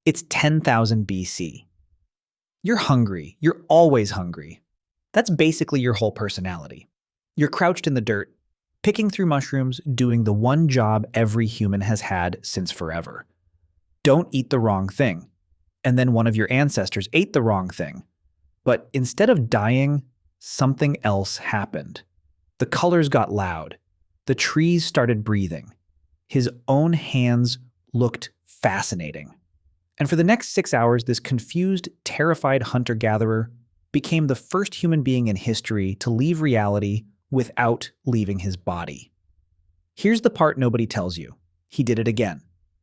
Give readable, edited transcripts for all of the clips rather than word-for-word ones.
It's 10,000 BC. You're hungry. You're always hungry. That's basically your whole personality. You're crouched in the dirt, picking through mushrooms, doing the one job every human has had since forever. Don't eat the wrong thing. And then one of your ancestors ate the wrong thing. But instead of dying, something else happened. The colors got loud. The trees started breathing. His own hands looked fascinating. And for the next 6 hours, this confused, terrified hunter-gatherer became the first human being in history to leave reality without leaving his body. Here's the part nobody tells you. He did it again,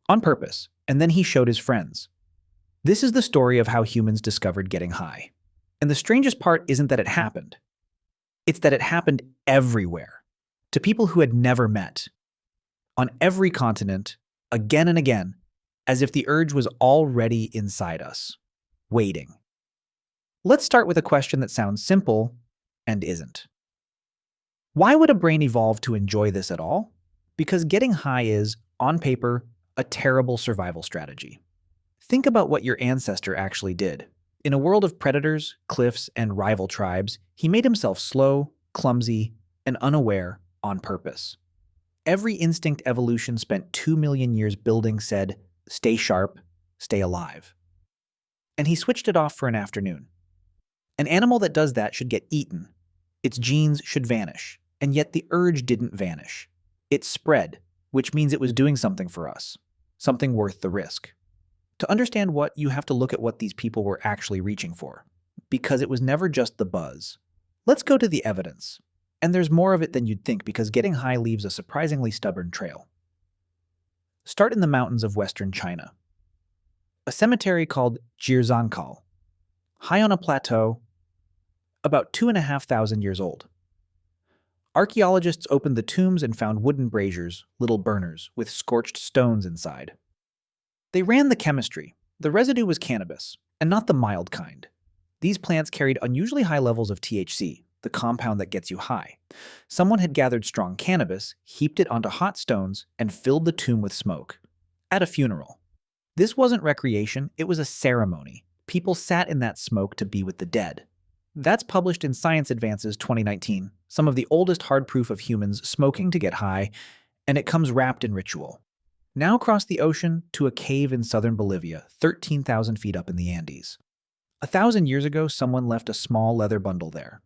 on purpose, and then he showed his friends. This is the story of how humans discovered getting high. And the strangest part isn't that it happened. It's that it happened everywhere, to people who had never met, on every continent, again and again, as if the urge was already inside us, waiting. Let's start with a question that sounds simple and isn't. Why would a brain evolve to enjoy this at all? Because getting high is, on paper, a terrible survival strategy. Think about what your ancestor actually did. In a world of predators, cliffs, and rival tribes, he made himself slow, clumsy, and unaware on purpose. Every instinct evolution spent 2 million years building said, stay sharp, stay alive. And he switched it off for an afternoon. An animal that does that should get eaten. Its genes should vanish. And yet the urge didn't vanish. It spread, which means it was doing something for us, something worth the risk. To understand what, you have to look at what these people were actually reaching for, because it was never just the buzz. Let's go to the evidence. And there's more of it than you'd think because getting high leaves a surprisingly stubborn trail. Start in the mountains of western China. A cemetery called Jirzhankal, high on a plateau, about 2,500 years old. Archaeologists opened the tombs and found wooden braziers, little burners, with scorched stones inside. They ran the chemistry. The residue was cannabis, and not the mild kind. These plants carried unusually high levels of THC, the compound that gets you high. Someone had gathered strong cannabis, heaped it onto hot stones, and filled the tomb with smoke. At a funeral. This wasn't recreation, it was a ceremony. People sat in that smoke to be with the dead. That's published in Science Advances 2019, some of the oldest hard proof of humans smoking to get high, and it comes wrapped in ritual. Now cross the ocean to a cave in southern Bolivia, 13,000 feet up in the Andes. 1,000 years ago, someone left a small leather bundle there.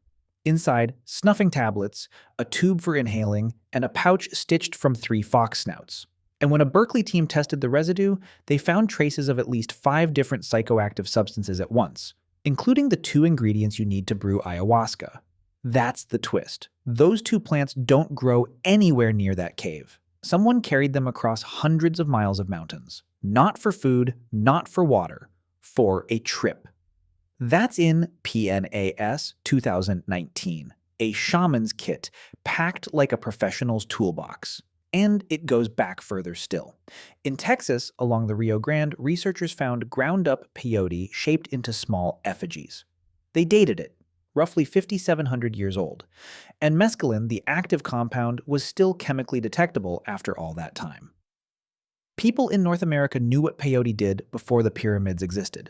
Inside, snuffing tablets, a tube for inhaling, and a pouch stitched from 3 fox snouts. And when a Berkeley team tested the residue, they found traces of at least 5 different psychoactive substances at once, including the 2 ingredients you need to brew ayahuasca. That's the twist. Those 2 plants don't grow anywhere near that cave. Someone carried them across hundreds of miles of mountains. Not for food, not for water, for a trip. That's in PNAS 2019, a shaman's kit packed like a professional's toolbox. And it goes back further still. In Texas, along the Rio Grande, researchers found ground-up peyote shaped into small effigies. They dated it, roughly 5,700 years old. And mescaline, the active compound, was still chemically detectable after all that time. People in North America knew what peyote did before the pyramids existed.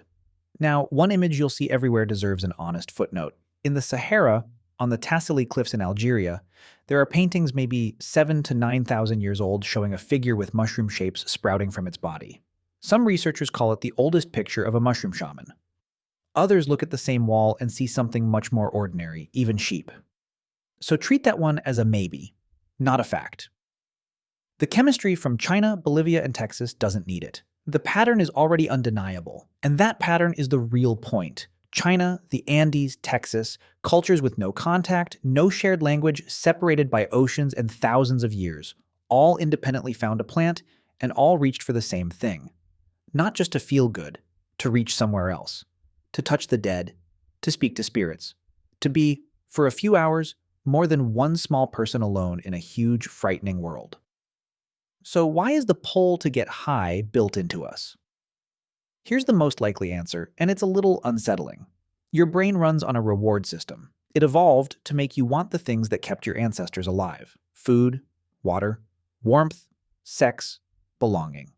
Now, one image you'll see everywhere deserves an honest footnote. In the Sahara, on the Tassili Cliffs in Algeria, there are paintings maybe 7,000 to 9,000 years old showing a figure with mushroom shapes sprouting from its body. Some researchers call it the oldest picture of a mushroom shaman. Others look at the same wall and see something much more ordinary, even sheep. So treat that one as a maybe, not a fact. The chemistry from China, Bolivia, and Texas doesn't need it. The pattern is already undeniable, and that pattern is the real point. China, the Andes, Texas, cultures with no contact, no shared language, separated by oceans and thousands of years, all independently found a plant and all reached for the same thing. Not just to feel good, to reach somewhere else, to touch the dead, to speak to spirits, to be, for a few hours, more than one small person alone in a huge, frightening world. So why is the pull to get high built into us? Here's the most likely answer, and it's a little unsettling. Your brain runs on a reward system. It evolved to make you want the things that kept your ancestors alive: food, water, warmth, sex, belonging.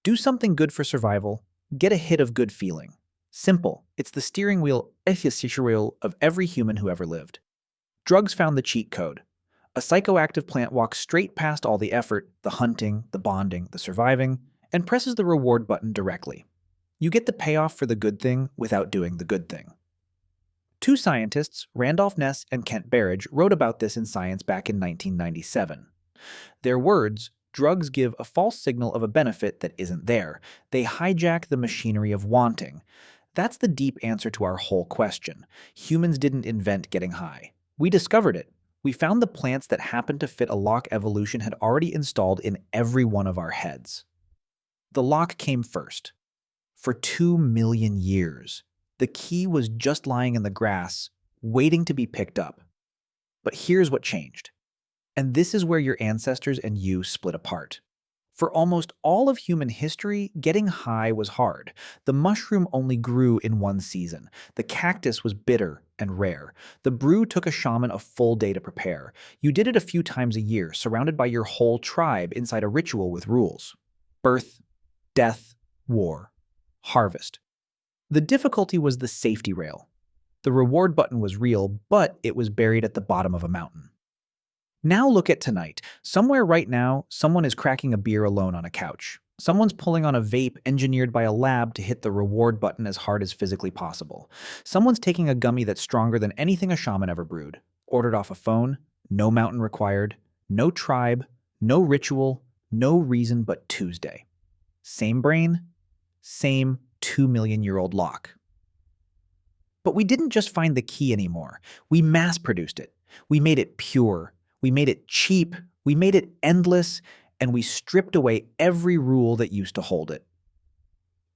Do something good for survival, Get a hit of good feeling. Simple. It's the steering wheel of every human who ever lived. Drugs found the cheat code. A psychoactive plant walks straight past all the effort, the hunting, the bonding, the surviving, and presses the reward button directly. You get the payoff for the good thing without doing the good thing. Two scientists, Randolph Ness and Kent Berridge, wrote about this in Science back in 1997. Their words, drugs give a false signal of a benefit that isn't there. They hijack the machinery of wanting. That's the deep answer to our whole question. Humans didn't invent getting high. We discovered it. We found the plants that happened to fit a lock evolution had already installed in every one of our heads. The lock came first. For 2 million years, the key was just lying in the grass, waiting to be picked up. But here's what changed. And this is where your ancestors and you split apart. For almost all of human history, getting high was hard. The mushroom only grew in one season. The cactus was bitter and rare. The brew took a shaman a full day to prepare. You did it a few times a year, surrounded by your whole tribe inside a ritual with rules. Birth, death, war, harvest. The difficulty was the safety rail. The reward button was real, but it was buried at the bottom of a mountain. Now look at tonight. Somewhere right now, someone is cracking a beer alone on a couch. Someone's pulling on a vape engineered by a lab to hit the reward button as hard as physically possible. Someone's taking a gummy that's stronger than anything a shaman ever brewed. Ordered off a phone, no mountain required, no tribe, no ritual, no reason but Tuesday. Same brain, same 2 million-year-old lock. But we didn't just find the key anymore. We mass-produced it. We made it pure. We made it cheap, we made it endless, and we stripped away every rule that used to hold it.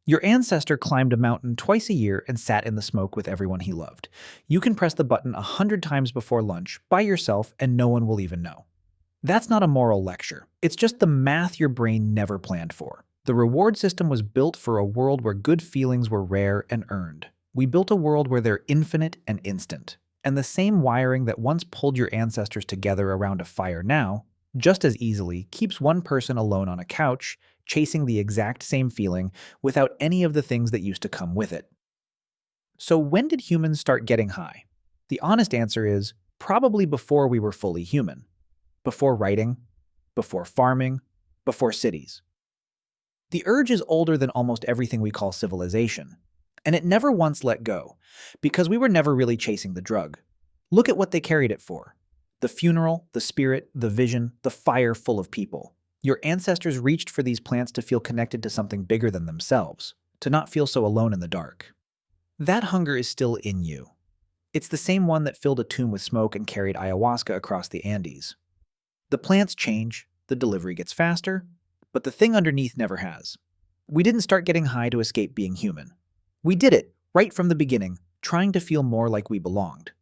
Your ancestor climbed a mountain twice a year and sat in the smoke with everyone he loved. You can press the button 100 times before lunch, by yourself, and no one will even know. That's not a moral lecture. It's just the math your brain never planned for. The reward system was built for a world where good feelings were rare and earned. We built a world where they're infinite and instant. And the same wiring that once pulled your ancestors together around a fire now, just as easily, keeps one person alone on a couch, chasing the exact same feeling without any of the things that used to come with it. So when did humans start getting high? The honest answer is probably before we were fully human. Before writing, before farming, before cities. The urge is older than almost everything we call civilization. And it never once let go, because we were never really chasing the drug. Look at what they carried it for. The funeral, the spirit, the vision, the fire full of people. Your ancestors reached for these plants to feel connected to something bigger than themselves, to not feel so alone in the dark. That hunger is still in you. It's the same one that filled a tomb with smoke and carried ayahuasca across the Andes. The plants change, the delivery gets faster, but the thing underneath never has. We didn't start getting high to escape being human. We did it, right from the beginning, trying to feel more like we belonged.